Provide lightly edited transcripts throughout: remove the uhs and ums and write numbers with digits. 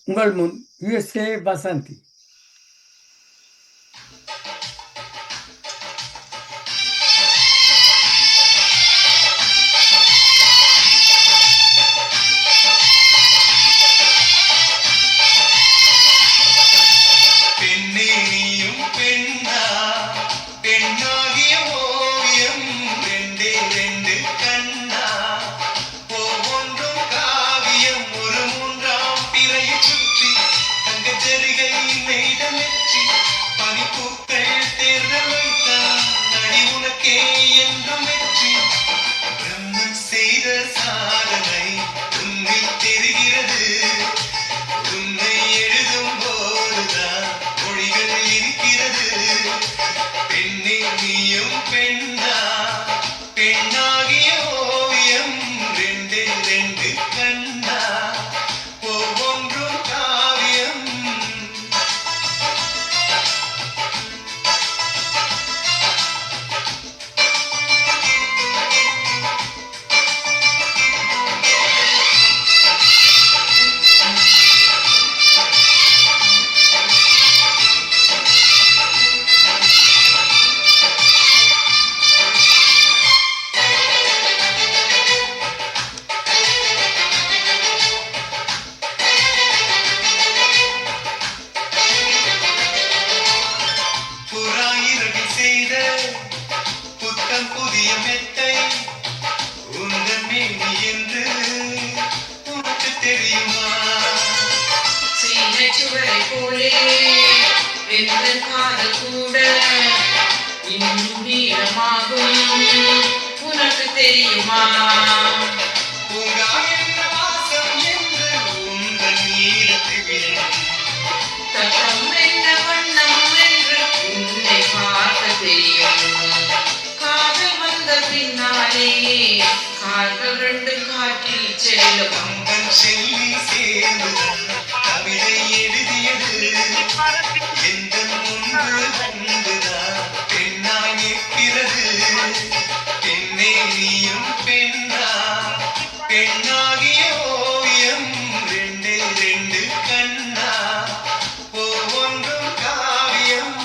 உங்கள் முன் யுஎஸ்ஏ வசந்தி. சுவரை போலே வெந்தன் காதல் கூட இன்னும் நீளமாகும் உனக்கு தெரியுமா? தட்டம் என்ன வண்ணம் என்று உன்னை பார்க்க தெரியும். காதல் வந்த பின்னாலே கால்கள் ரெண்டு காற்றில் செல்லும். செல்லி சேர்ந்துதான் கவிதை எழுதியது எந்த முன்பு வந்துதான் பெண்ணாய் நிற்கிறது. பெண்ணே நீயும் பெண்ணா, பெண்ணாகிய ஓவியம் ரெண்டு ரெண்டு கண்ணா, ஒவ்வொன்றும் காவியம்.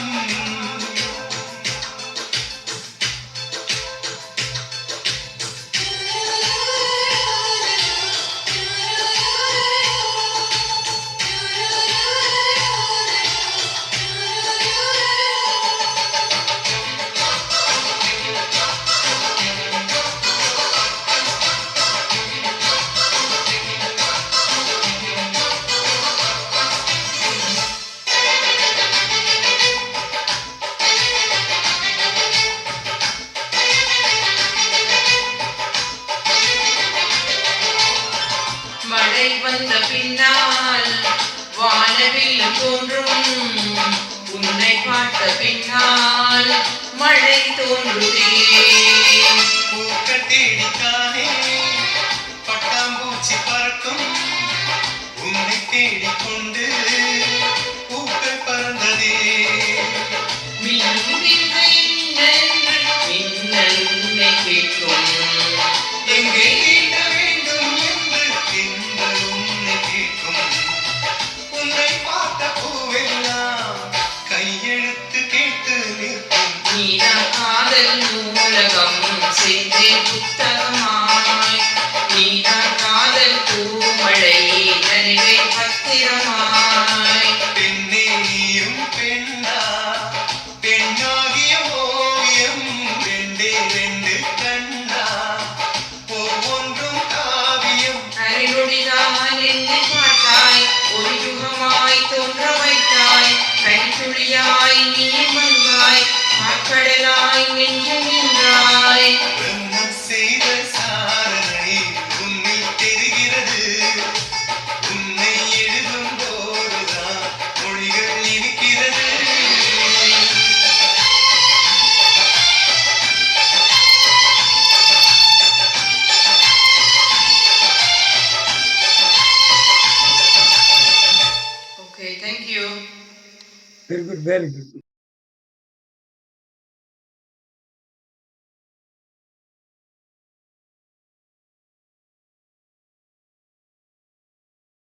மழை வந்த பின்னால் வானவில் தோன்றும், உன்னை பார்த்த பின்னால் மழை தோன்றுதே. பூக்கள் தேடித்தானே பட்டாம்பூச்சி பறக்கும், உன்னை தேடிக்கொண்டு பூக்கள் பறந்ததே. மின்னும் மின்னல் உன்னை கேட்கும், எங்கே தீட்ட வேண்டும் என்று எங்கள் உன்னை கேட்கும். உன்னை பார்த்த பூவெல்லாம் கையெழுத்து கேட்டு நிற்கும். நீதான் காதல் நூலகம் செய்தே புத்தகமாய், நீதான் காதல் பூமழை நனிகை பத்திரமாய். பெண்ணே நீயும் பெண்ணா, பெண்ணாகிய ஓவியம் ரெண்டே ரெண்டு கண்ணா, ஒவ்வொன்றும் காவியம். அரைநொடிதான் என்னை பார்த்தாய், ஒரு யுகமாய் தோன்ற வைத்தாய். கனித்துளியாய் நீ வந்தாய், காற்கடலாய் நெஞ்சில் நின்றாய். பிரம்மம் செய்த சாதனை உன்னில் தெரிகிறது. உன்னை எழுதும் போதுதான் மொழிகள் இருக்கிறது. Okay, thank you. Very good, very good.